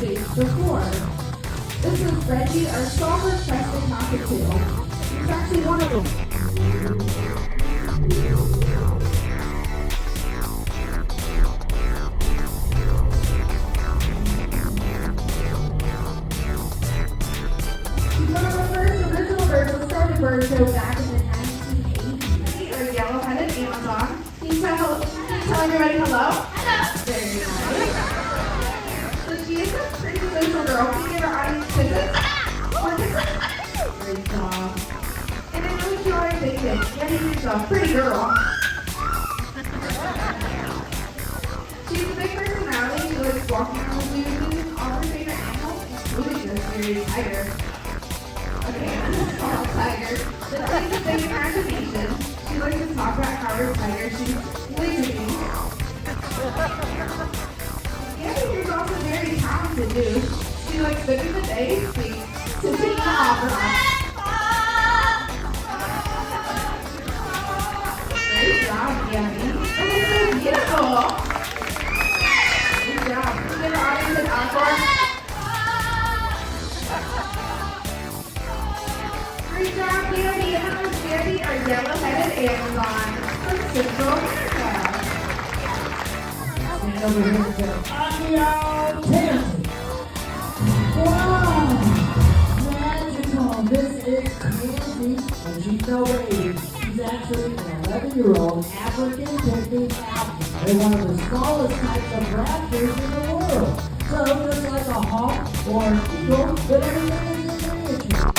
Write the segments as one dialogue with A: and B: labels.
A: stage before. This is Reggie, our Sulfur Crested Cockatoo. He's actually one of them. She's one of the first original birds to start a bird show back in the 1980s. Or yellow-headed Amazon. Can you tell everybody hello? Hello. Very nice. So she is a pretty social girl. Can you give our audience kisses? Great job. And I know you are a big kid. Yeah, she's a pretty girl. She's a big personality. She likes walking around the zoo, using all her favorite animals, including this very tiger. Okay, this is called Tiger. The thing's a big imagination. She likes to talk about how her tiger she's lazy. Yeah, she's also very talented too. She likes spending the day singing the opera. Great job, Gabby. That was so beautiful. Good job. Can you give our audience an encore? Great job, Gabby. And that was Gabby, our yellow-headed Amazon from Central America.
B: And over here we go. Audio Tansy. Wow! Magical. This is Tansy, and she's no age. She's actually an 11-year-old African Pygmy owl. They're one of the smallest types of raptors in the world. So just like a hawk or an eagle, but everything is in miniature.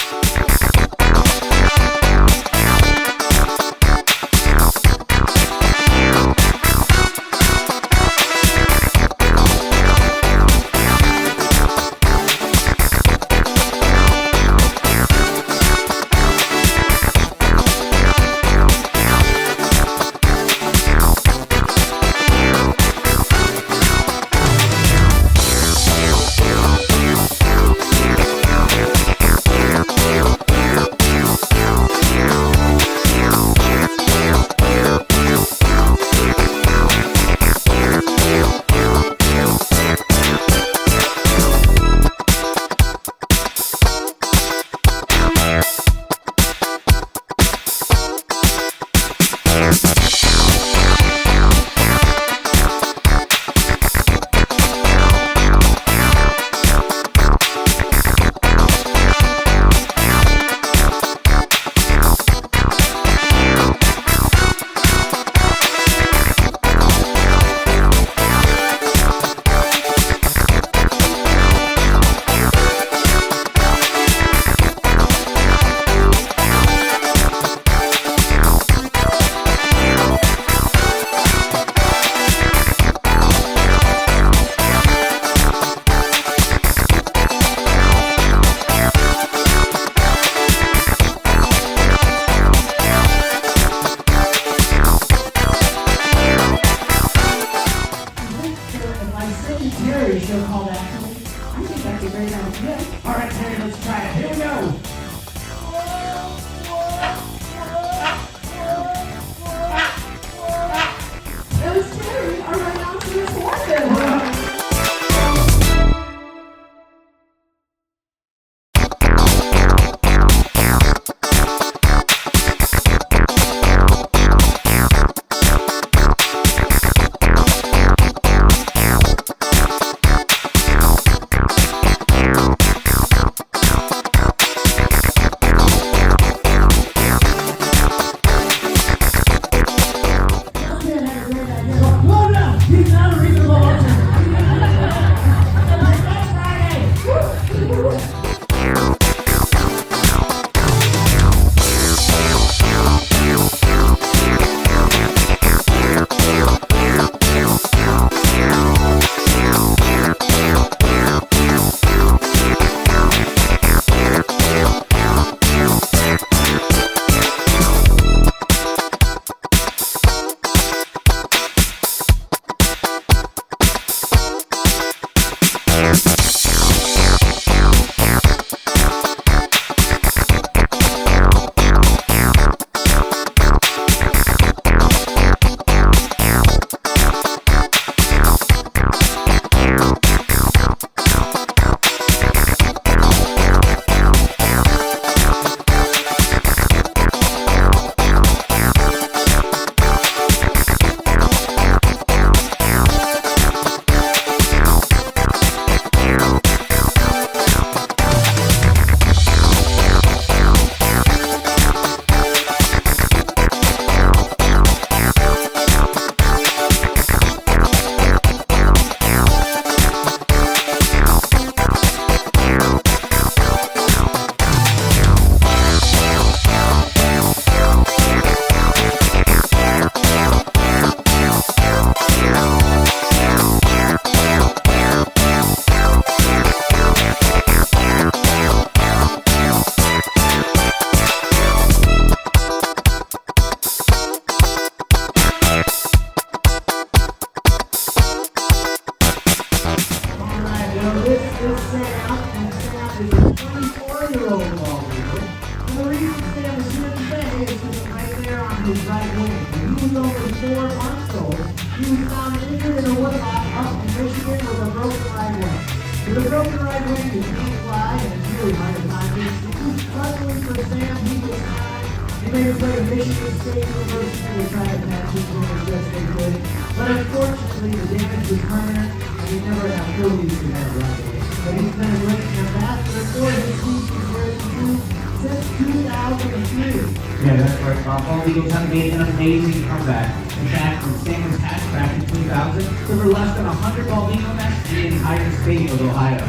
B: Sam, and Sam is a 24-year-old bald eagle. And the reason Sam is here today is because right there on his right wing, when he was only 4 months old, he was found injured in a woodlot up in Michigan with a broken right wing. With a broken right wing, he can't fly, and it's really hard to find it. It was struggling for Sam. He was trying. He made his way to Michigan State University to try to patch his wing as best they could. But unfortunately, the damage was permanent, and he never had full use of that right wing. But he's been a great ambassador for his species here at the zoo since 2003.
C: Yeah, that's right, Bob. Bald eagles have made an amazing comeback. In fact, when Sam was hatched back in 2000, there were less than 100 bald eagle nests in the entire state of Ohio.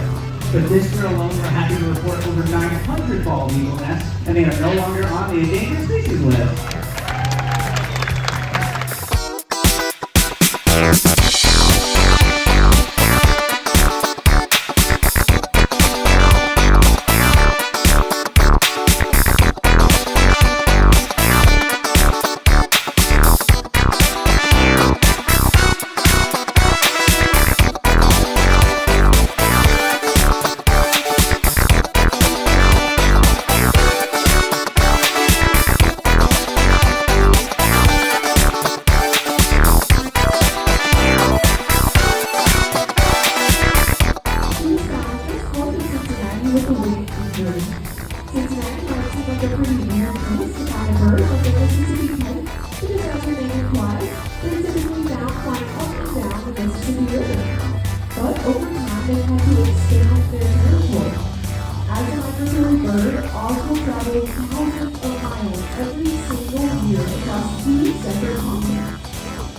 C: But this year alone, we're happy to report over 900 bald eagle nests, and they are no longer on the endangered species list.
A: Cincinnati might seem like a pretty rare and mystified bird, like the Mississippi Kite, which is as your name implies, but it's typically found flying up and down the Mississippi River. But over time, they've had to expand their territory. As a migratory bird, Oz will travel thousands of miles every single year across 2 separate continents.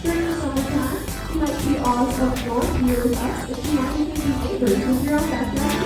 A: During the summertime, you might see Oz up north here with us, and she might even be neighbors with your own backyard.